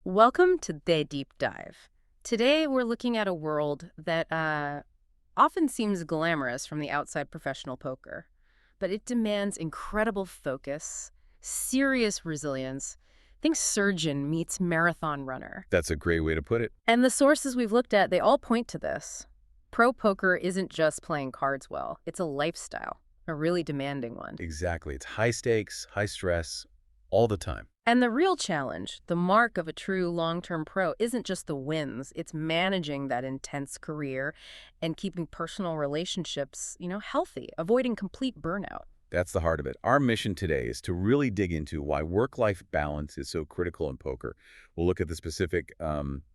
Welcome to the Deep Dive. Today, we're looking at a world that often seems glamorous from the outside professional poker, but it demands incredible focus, serious resilience. Think surgeon meets marathon runner. That's a great way to put it. And the sources we've looked at, they all point to this. Pro poker isn't just playing cards well, it's a lifestyle, a really demanding one. Exactly. It's high stakes, high stress, all the time. And the real challenge, the mark of a true long-term pro, isn't just the wins. It's managing that intense career and keeping personal relationships, healthy, avoiding complete burnout. That's the heart of it. Our mission today is to really dig into why work-life balance is so critical in poker. We'll look at the specific,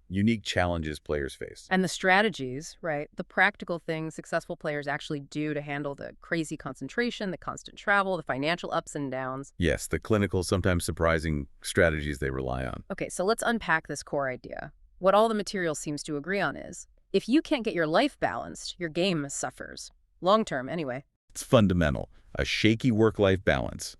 unique challenges players face. And the strategies, right? The practical things successful players actually do to handle the crazy concentration, the constant travel, the financial ups and downs. Yes, the clinical, sometimes surprising strategies they rely on. Okay, so let's unpack this core idea. What all the material seems to agree on is, if you can't get your life balanced, your game suffers. Long term, anyway. It's fundamental. A shaky work-life balance.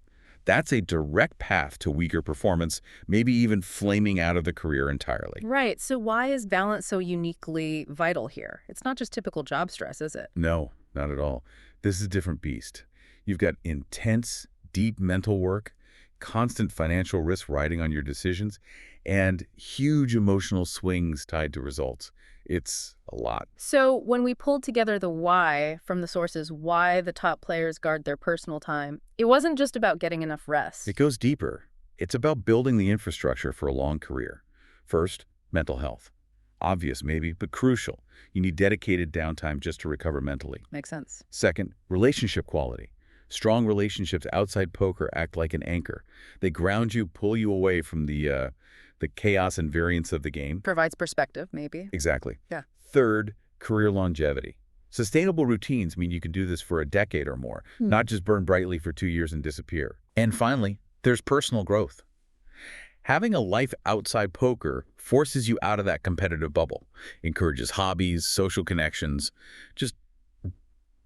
That's a direct path to weaker performance, maybe even flaming out of the career entirely. Right, so why is balance so uniquely vital here? It's not just typical job stress, is it? No, not at all. This is a different beast. You've got intense, deep mental work, constant financial risk riding on your decisions, and huge emotional swings tied to results. It's a lot. So when we pulled together the why from the sources, why the top players guard their personal time, it wasn't just about getting enough rest. It goes deeper. It's about building the infrastructure for a long career. First, mental health. Obvious maybe, but crucial. You need dedicated downtime just to recover mentally. Makes sense. Second, relationship quality. Strong relationships outside poker act like an anchor. They ground you, pull you away from the chaos and variance of the game. Provides perspective, maybe. Exactly. Yeah. Third, career longevity. Sustainable routines mean you can do this for a decade or more, not just burn brightly for 2 years and disappear. And finally, there's personal growth. Having a life outside poker forces you out of that competitive bubble, encourages hobbies, social connections, just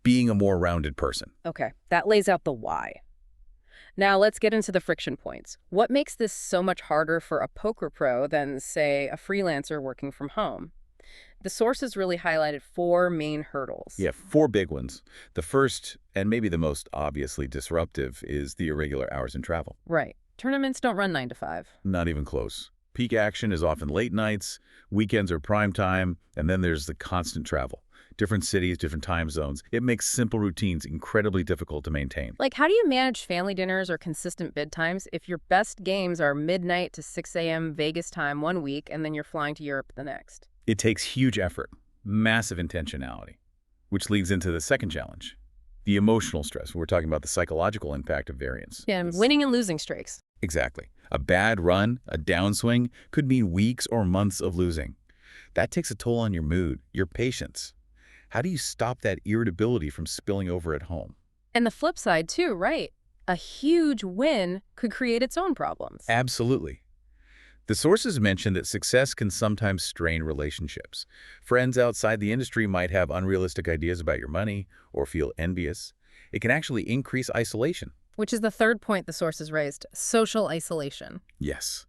being a more rounded person. Okay, that lays out the why. Now let's get into the friction points. What makes this so much harder for a poker pro than, say, a freelancer working from home? The sources really highlighted 4 main hurdles. Yeah, 4 big ones. The first, and maybe the most obviously disruptive, is the irregular hours in travel. Right. Tournaments don't run 9 to 5. Not even close. Peak action is often late nights, weekends are prime time, and then there's the constant travel. Different cities, different time zones. It makes simple routines incredibly difficult to maintain. Like, how do you manage family dinners or consistent bid times if your best games are midnight to 6 a.m. Vegas time one week and then you're flying to Europe the next? It takes huge effort, massive intentionality, which leads into the second challenge, the emotional stress. We're talking about the psychological impact of variance. Yeah, and winning and losing streaks. Exactly. A bad run, a downswing, could mean weeks or months of losing. That takes a toll on your mood, your patience. How do you stop that irritability from spilling over at home? And the flip side, too, right? A huge win could create its own problems. Absolutely. The sources mention that success can sometimes strain relationships. Friends outside the industry might have unrealistic ideas about your money or feel envious. It can actually increase isolation. Which is the third point the sources raised, social isolation. Yes.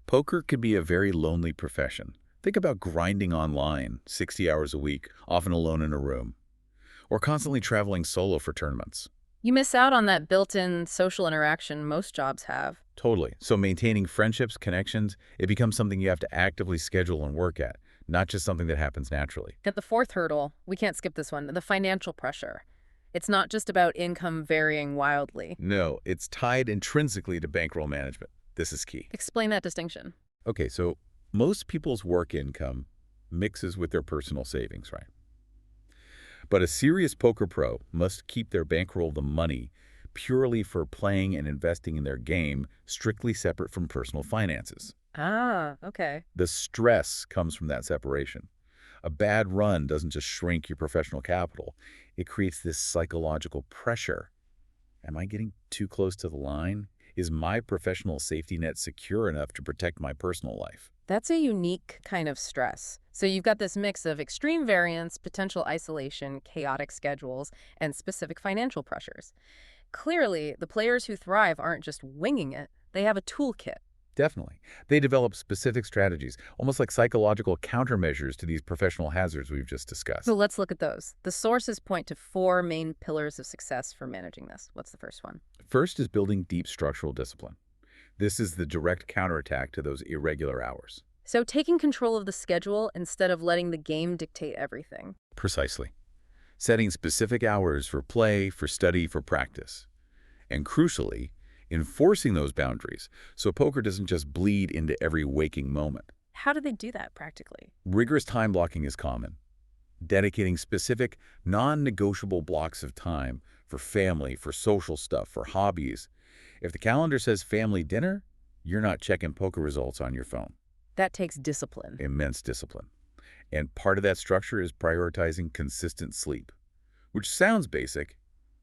Poker could be a very lonely profession. Think about grinding online 60 hours a week, often alone in a room, or constantly traveling solo for tournaments. You miss out on that built-in social interaction most jobs have. Totally. So maintaining friendships, connections, it becomes something you have to actively schedule and work at, not just something that happens naturally. At the fourth hurdle, we can't skip this one, the financial pressure. It's not just about income varying wildly. No, it's tied intrinsically to bankroll management. This is key. Explain that distinction. Okay, so most people's work income mixes with their personal savings, right? But a serious poker pro must keep their bankroll, the money, purely for playing and investing in their game, strictly separate from personal finances. Ah, okay. The stress comes from that separation. A bad run doesn't just shrink your professional capital. It creates this psychological pressure. Am I getting too close to the line? Is my professional safety net secure enough to protect my personal life? That's a unique kind of stress. So you've got this mix of extreme variance, potential isolation, chaotic schedules, and specific financial pressures. Clearly, the players who thrive aren't just winging it. They have a toolkit. Definitely. They develop specific strategies, almost like psychological countermeasures to these professional hazards we've just So discussed. let's look at those. The sources point to four main pillars of success for managing this. What's the first one? First is building deep structural discipline. This is the direct counterattack to those irregular hours. So taking control of the schedule instead of letting the game dictate everything. Precisely. Setting specific hours for play, for study, for practice. And crucially, enforcing those boundaries so poker doesn't just bleed into every waking moment. How do they do that practically? Rigorous time blocking is common. Dedicating specific, non-negotiable blocks of time for family, for social stuff, for hobbies. If the calendar says family dinner, you're not checking poker results on your phone. That takes discipline. Immense discipline. And part of that structure is prioritizing consistent sleep, which sounds basic,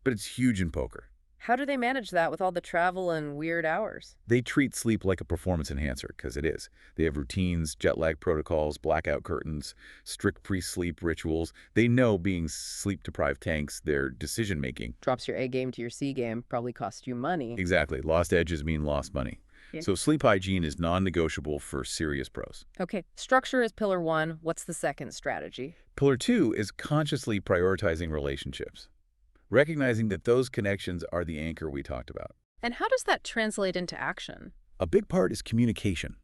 but it's huge in poker. How do they manage that with all the travel and weird hours? They treat sleep like a performance enhancer, because it is. They have routines, jet lag protocols, blackout curtains, strict pre-sleep rituals. They know being sleep-deprived tanks their decision-making. Drops your A game to your C game, probably costs you money. Exactly. Lost edges mean lost money. Yeah. So sleep hygiene is non-negotiable for serious pros. Okay, structure is pillar one. What's the second strategy? Pillar two is consciously prioritizing relationships, recognizing that those connections are the anchor we talked about. And how does that translate into action? A big part is communication.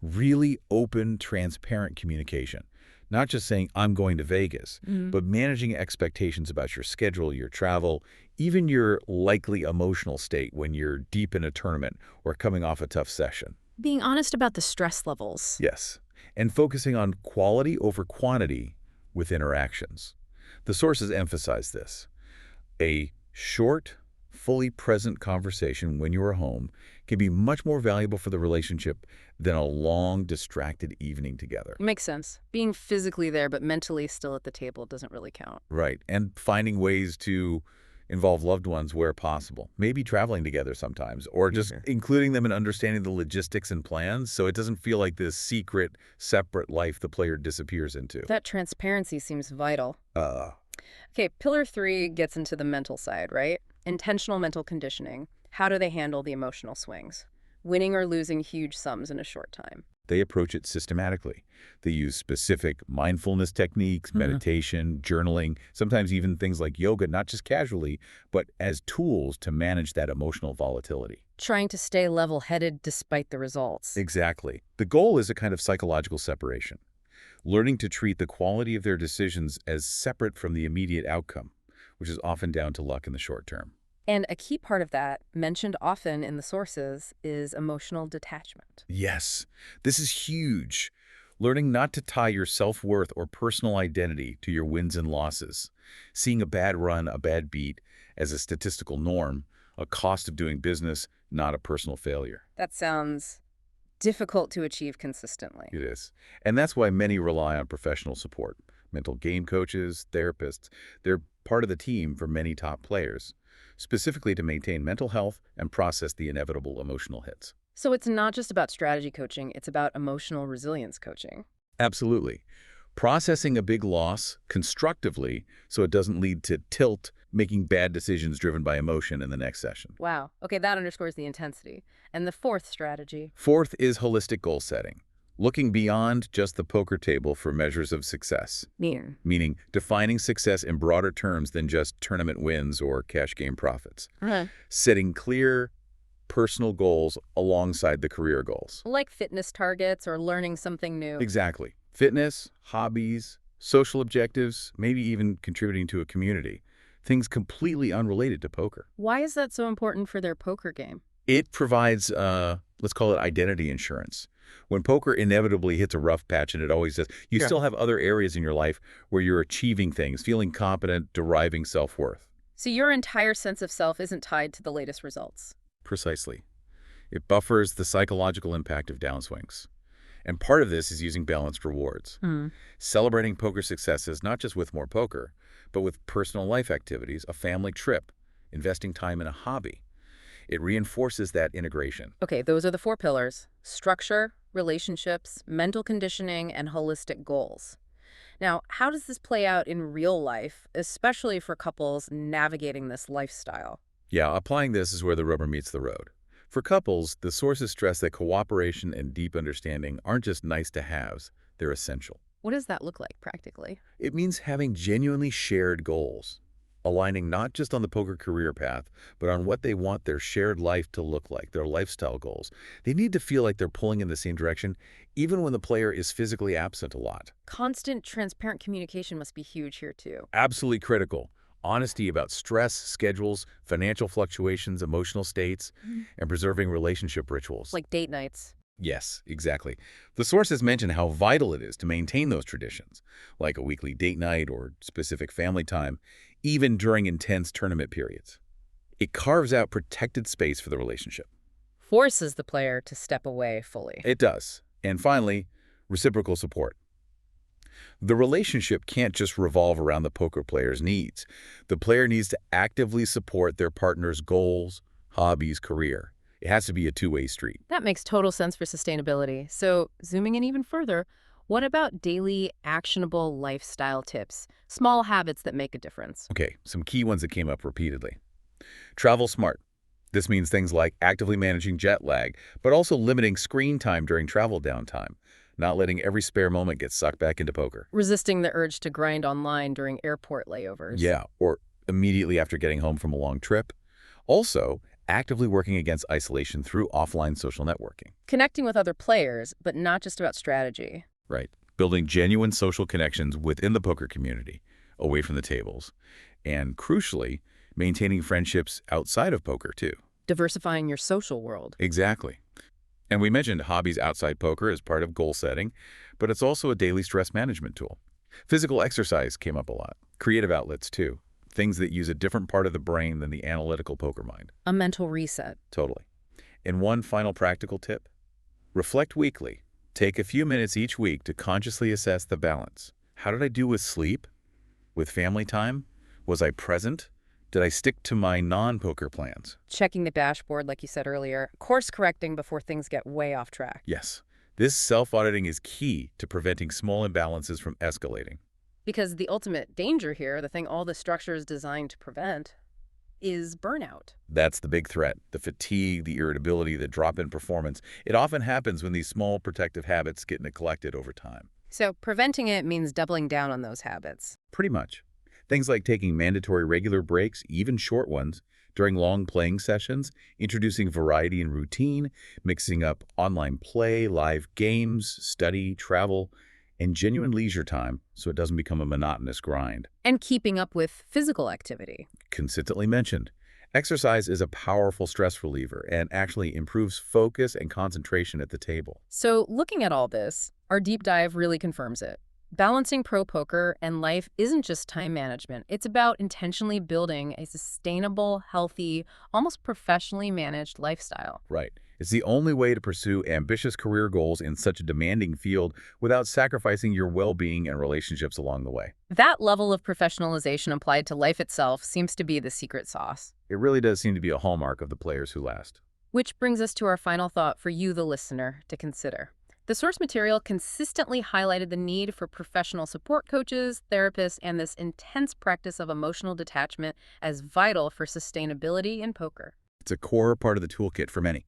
Really open, transparent communication. Not just saying, I'm going to Vegas, but managing expectations about your schedule, your travel, even your likely emotional state when you're deep in a tournament or coming off a tough session. Being honest about the stress levels. Yes, and focusing on quality over quantity with interactions. The sources emphasize this. A short, fully present conversation when you are home can be much more valuable for the relationship than a long, distracted evening together. Makes sense. Being physically there but mentally still at the table doesn't really count. Right, and finding ways to involve loved ones where possible. Maybe traveling together sometimes, or just including them in understanding the logistics and plans so it doesn't feel like this secret, separate life the player disappears into. That transparency seems vital. Uh, Okay, pillar three gets into the mental side, right? Intentional mental conditioning. How do they handle the emotional swings? Winning or losing huge sums in a short time. They approach it systematically. They use specific mindfulness techniques, meditation, journaling, sometimes even things like yoga, not just casually, but as tools to manage that emotional volatility. Trying to stay level-headed despite the results. Exactly. The goal is a kind of psychological separation, learning to treat the quality of their decisions as separate from the immediate outcome, which is often down to luck in the short term. And a key part of that, mentioned often in the sources, is emotional detachment. Yes, this is huge. Learning not to tie your self-worth or personal identity to your wins and losses. Seeing a bad run, a bad beat, as a statistical norm, a cost of doing business, not a personal failure. That sounds difficult to achieve consistently. It is. And that's why many rely on professional support. Mental game coaches, therapists, they're part of the team for many top players, specifically to maintain mental health and process the inevitable emotional hits. So it's not just about strategy coaching, it's about emotional resilience coaching. Absolutely. Processing a big loss constructively so it doesn't lead to tilt, making bad decisions driven by emotion in the next session. Wow. Okay, that underscores the intensity. And the fourth strategy. Fourth is holistic goal setting, looking beyond just the poker table for measures of success, meaning defining success in broader terms than just tournament wins or cash game profits. Setting clear, personal goals alongside the career goals. Like fitness targets or learning something new. Exactly. Fitness, hobbies, social objectives, maybe even contributing to a community. Things completely unrelated to poker. Why is that so important for their poker game? It provides, let's call it identity insurance. When poker inevitably hits a rough patch, and it always does, you still have other areas in your life where you're achieving things, feeling competent, deriving self-worth. So your entire sense of self isn't tied to the latest results. Precisely. It buffers the psychological impact of downswings. And part of this is using balanced rewards. Celebrating poker successes not just with more poker, but with personal life activities, a family trip, investing time in a hobby. It reinforces that integration. Okay, those are the four pillars: structure, relationships, mental conditioning, and holistic goals. Now, how does this play out in real life, especially for couples navigating this lifestyle? Yeah, applying this is where the rubber meets the road. For couples, the sources stress that cooperation and deep understanding aren't just nice-to-haves, they're essential. What does that look like practically? It means having genuinely shared goals, aligning not just on the poker career path, but on what they want their shared life to look like, their lifestyle goals. They need to feel like they're pulling in the same direction, even when the player is physically absent a lot. Constant, transparent communication must be huge here too. Absolutely critical. Honesty about stress, schedules, financial fluctuations, emotional states, and preserving relationship rituals. Like date nights. Yes, exactly. The sources mention how vital it is to maintain those traditions, like a weekly date night or specific family time, even during intense tournament periods. It carves out protected space for the relationship. Forces the player to step away fully. It does. And finally, reciprocal support. The relationship can't just revolve around the poker player's needs. The player needs to actively support their partner's goals, hobbies, career. It has to be a two-way street. That makes total sense for sustainability. So, zooming in even further, what about daily actionable lifestyle tips? Small habits that make a difference. Okay, some key ones that came up repeatedly. Travel smart. This means things like actively managing jet lag, but also limiting screen time during travel downtime, not letting every spare moment get sucked back into poker. Resisting the urge to grind online during airport layovers. Yeah, or immediately after getting home from a long trip. Also, actively working against isolation through offline social networking. Connecting with other players, but not just about strategy. Right. Building genuine social connections within the poker community, away from the tables. And crucially, maintaining friendships outside of poker, too. Diversifying your social world. Exactly. And we mentioned hobbies outside poker as part of goal setting, but it's also a daily stress management tool. Physical exercise came up a lot. Creative outlets, too. Things that use a different part of the brain than the analytical poker mind. A mental reset. Totally. And one final practical tip. Reflect weekly. Take a few minutes each week to consciously assess the balance. How did I do with sleep? With family time? Was I present? Did I stick to my non-poker plans? Checking the dashboard, like you said earlier. Course correcting before things get way off track. Yes. This self-auditing is key to preventing small imbalances from escalating. Because the ultimate danger here, the thing all the structure is designed to prevent, is burnout. That's the big threat. The fatigue, the irritability, the drop in performance. It often happens when these small protective habits get neglected over time. So preventing it means doubling down on those habits. Pretty much. Things like taking mandatory regular breaks, even short ones, during long playing sessions, introducing variety in routine, mixing up online play, live games, study, travel, and genuine leisure time so it doesn't become a monotonous grind. And keeping up with physical activity. Consistently mentioned. Exercise is a powerful stress reliever and actually improves focus and concentration at the table. So looking at all this, our deep dive really confirms it. Balancing pro poker and life isn't just time management. It's about intentionally building a sustainable, healthy, almost professionally managed lifestyle. Right. It's the only way to pursue ambitious career goals in such a demanding field without sacrificing your well-being and relationships along the way. That level of professionalization applied to life itself seems to be the secret sauce. It really does seem to be a hallmark of the players who last. Which brings us to our final thought for you, the listener, to consider. The source material consistently highlighted the need for professional support coaches, therapists, and this intense practice of emotional detachment as vital for sustainability in poker. It's a core part of the toolkit for many.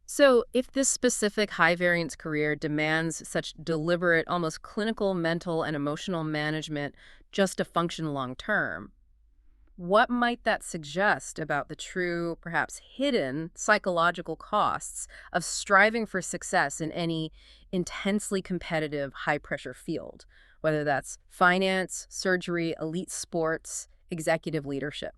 So, if this specific high-variance career demands such deliberate, almost clinical mental and emotional management just to function long-term, what might that suggest about the true, perhaps hidden, psychological costs of striving for success in any intensely competitive, high-pressure field, whether that's finance, surgery, elite sports, executive leadership?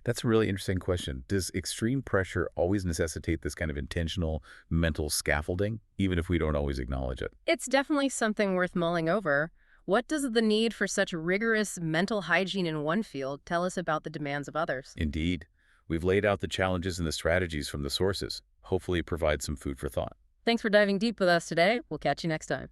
That's a really interesting question. Does extreme pressure always necessitate this kind of intentional mental scaffolding, even if we don't always acknowledge it? It's definitely something worth mulling over. What does the need for such rigorous mental hygiene in one field tell us about the demands of others? Indeed. We've laid out the challenges and the strategies from the sources. Hopefully it provides some food for thought. Thanks for diving deep with us today. We'll catch you next time.